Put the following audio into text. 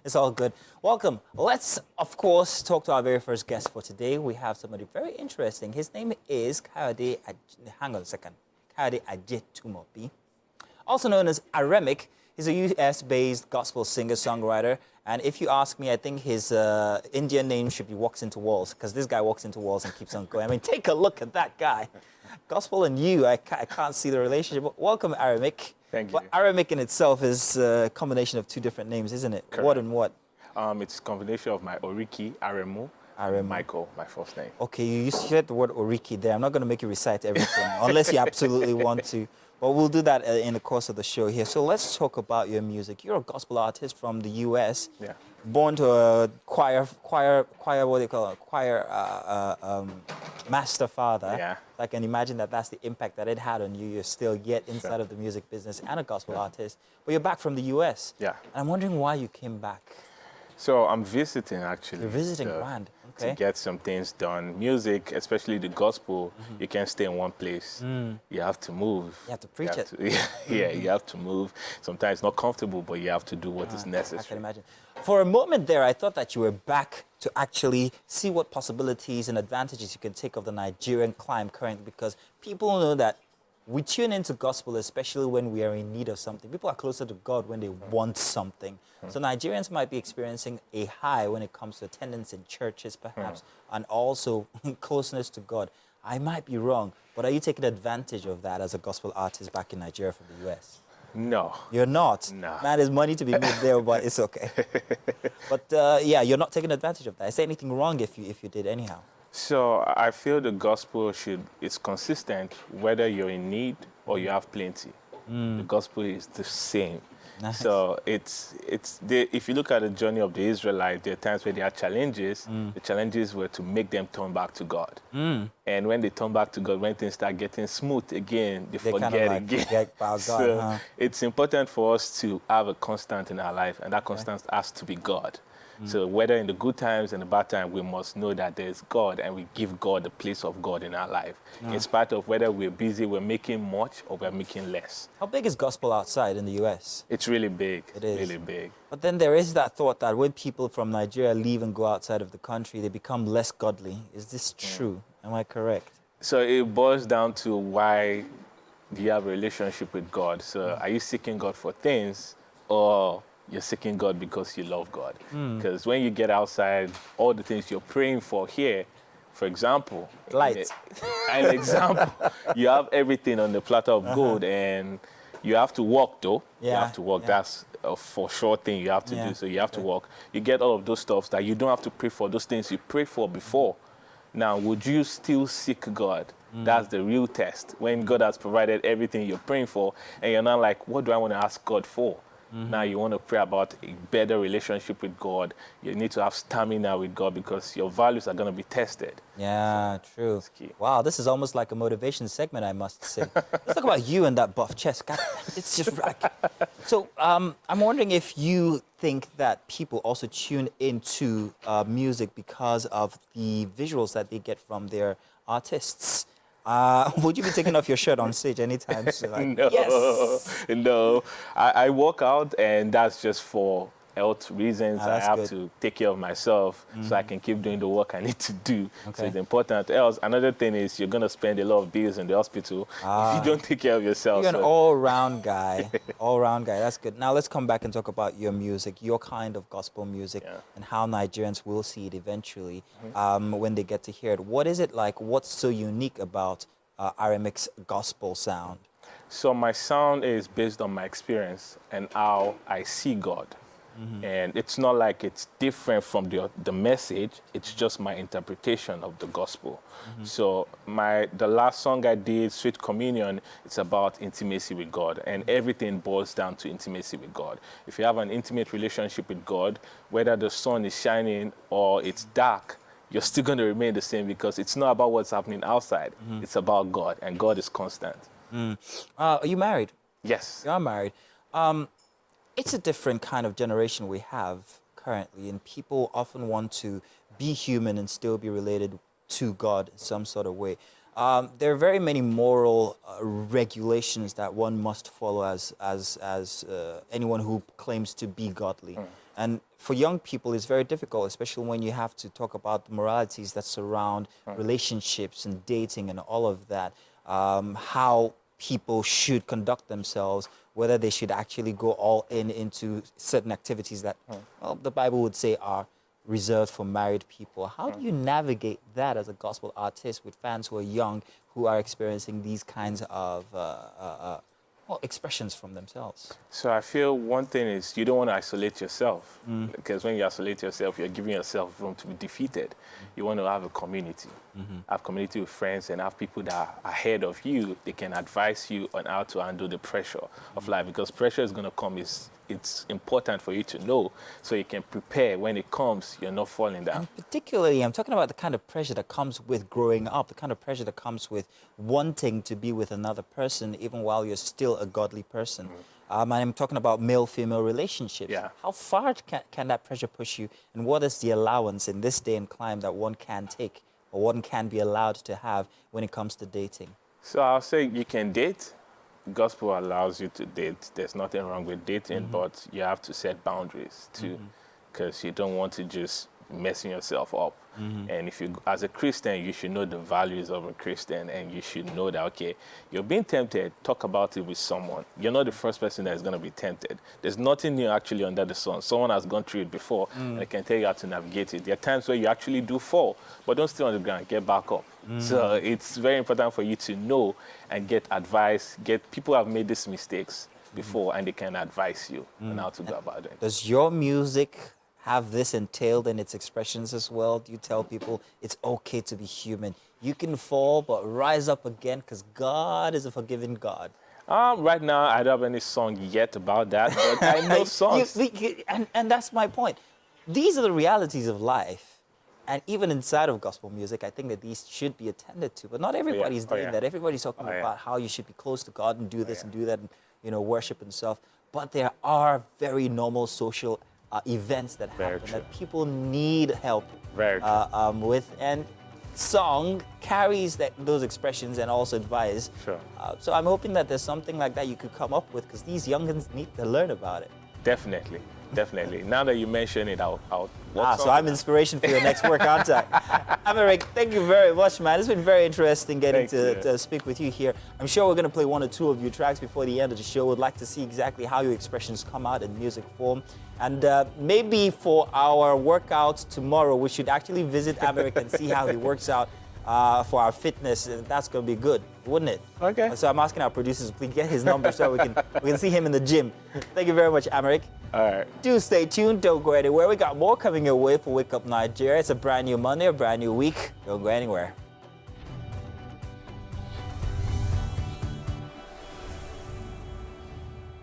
It's all good. Welcome. Let's, of course, talk to our very first guest for today. We have somebody very interesting. His name is hang on a second, Kayode Ajetumobi, also known as Aremmic. He's a US-based gospel singer-songwriter. And if you ask me, I think his Indian name should be Walks Into Walls, because this guy walks into walls and keeps on going. I mean, take a look at that guy. Gospel and you, I can't see the relationship. But welcome, Aremmic. Thank you. But Aremmic in itself is a combination of two different names, isn't it? Correct. What and what? It's a combination of my Oriki, Aremu, Michael, my first name. Okay, you said the word Oriki there. I'm not going to make you recite everything, unless you absolutely want to. But we'll do that in the course of the show here. So let's talk about your music. You're a gospel artist from the U.S. Yeah. Born to a choir, what do you call it? Choir master father. Yeah. I can imagine that's the impact that it had on you. You're still yet inside of the music business and a gospel artist. But you're back from the U.S. Yeah. And I'm wondering why you came back. So I'm visiting, actually. You're visiting, grand. Okay. To get some things done. Music, especially the gospel, you can't stay in one place. You have to move. You have to preach it. Yeah, you have to move. Sometimes it's not comfortable, but you have to do what is necessary. I can imagine. For a moment there, I thought that you were back to actually see what possibilities and advantages you can take of the Nigerian climb currently, because people know that we tune into gospel, especially when we are in need of something. People are closer to God when they want something. So Nigerians might be experiencing a high when it comes to attendance in churches, perhaps, and also closeness to God. I might be wrong, but are you taking advantage of that as a gospel artist back in Nigeria from the U.S.? No. You're not? No. Man, there's money to be made there, but it's okay. But yeah, you're not taking advantage of that. Is there anything wrong if you did anyhow? So I feel the gospel is consistent whether you're in need or you have plenty. The gospel is the same. Nice. So if you look at the journey of the Israelites, there are times where there are challenges. The challenges were to make them turn back to God. And when they turn back to God, when things start getting smooth again, they forget again. Forget about God, So it's important for us to have a constant in our life, and that constant has to be God. So whether in the good times and the bad times, we must know that there's God, and we give God the place of God in our life. In spite of whether we're busy, we're making much, or we're making less. How big is gospel outside in the U.S.? It's really big. It is. Really big. But then there is that thought that when people from Nigeria leave and go outside of the country, they become less godly. Is this true? Am I correct? So it boils down to why do you have a relationship with God? So are you seeking God for things, or you're seeking God because you love God? Because when you get outside, all the things you're praying for here, for example, Light. An example, you have everything on the platter of gold, and you have to walk though. You have to walk. That's a for sure thing you have to do. So you have to walk. You get all of those stuff that you don't have to pray for, those things you prayed for before. Now, would you still seek God? That's the real test. When God has provided everything you're praying for, and you're not like, what do I want to ask God for? Now you want to pray about a better relationship with God. You need to have stamina with God, because your values are going to be tested. Yeah, true. That's key. Wow, this is almost like a motivation segment, I must say. Let's talk about you and that buff chest. God, it's just like... So I'm wondering if you think that people also tune into music because of the visuals that they get from their artists. Would you be taking off your shirt on stage anytime soon? Like, No, yes! no. I work out, and that's just for health reasons. I have to take care of myself so I can keep doing the work I need to do. So it's important. Else, another thing is you're going to spend a lot of bills in the hospital if you don't take care of yourself. You're an all-round guy. All-round guy. That's good. Now let's come back and talk about your music, your kind of gospel music, and how Nigerians will see it eventually when they get to hear it. What is it like? What's so unique about Aremmic's gospel sound? So my sound is based on my experience and how I see God. And it's not like it's different from the message. It's just my interpretation of the gospel. So the last song I did, Sweet Communion, it's about intimacy with God. And everything boils down to intimacy with God. If you have an intimate relationship with God, whether the sun is shining or it's dark, you're still going to remain the same, because it's not about what's happening outside. It's about God, and God is constant. Are you married? Yes. You are married. It's a different kind of generation we have currently, and people often want to be human and still be related to God in some sort of way. There are very many moral regulations that one must follow as anyone who claims to be godly. And for young people, it's very difficult, especially when you have to talk about the moralities that surround relationships and dating and all of that. How people should conduct themselves, whether they should actually go all into certain activities that, well, the Bible would say are reserved for married people. How do you navigate that as a gospel artist with fans who are young, who are experiencing these kinds of expressions from themselves? So I feel one thing is you don't want to isolate yourself, because when you isolate yourself, you're giving yourself room to be defeated. You want to have a community, have community with friends, and have people that are ahead of you. They can advise you on how to handle the pressure of life, because pressure is going to come. It's important for you to know so you can prepare when it comes. You're not falling down. And particularly, I'm talking about the kind of pressure that comes with growing up, the kind of pressure that comes with wanting to be with another person even while you're still a godly person. And I'm talking about male-female relationships. Yeah. How far can that pressure push you? And what is the allowance in this day and climb that one can take or one can be allowed to have when it comes to dating? So I'll say you can date. Gospel allows you to date. There's nothing wrong with dating, but you have to set boundaries too, because you don't want to just messing yourself up. And if you, as a Christian, you should know the values of a Christian, and you should know that, okay, you're being tempted, talk about it with someone. You're not the first person that is going to be tempted. There's nothing new actually under the sun. Someone has gone through it before, and they can tell you how to navigate it. There are times where you actually do fall, but don't stay on the ground, get back up. So it's very important for you to know and get advice. People have made these mistakes before, and they can advise you on how to go about it. Does your music have this entailed in its expressions as well? Do you tell people it's okay to be human? You can fall, but rise up again, because God is a forgiving God. Right now, I don't have any song yet about that, but I know songs. And that's my point. These are the realities of life. And even inside of gospel music, I think that these should be attended to. But not everybody's doing that. Everybody's talking about how you should be close to God and do this and do that, and, you know, worship and stuff. But there are very normal social events that happen that people need help with. And song carries those expressions and also advice. So I'm hoping that there's something like that you could come up with, because these youngins need to learn about it. Definitely. Now that you mention it, I'll so I'm inspiration for your next work, aren't I? Aremmic, thank you very much, man. It's been very interesting getting to speak with you here. I'm sure we're going to play one or two of your tracks before the end of the show. We'd like to see exactly how your expressions come out in music form. And maybe for our workouts tomorrow, we should actually visit Aremmic and see how he works out for our fitness. That's going to be good, wouldn't it? Okay. So I'm asking our producers to please get his number so we can see him in the gym. Thank you very much, Aremmic. All right. Do stay tuned. Don't go anywhere. We got more coming your way for Wake Up Nigeria. It's a brand new Monday, a brand new week. Don't go anywhere.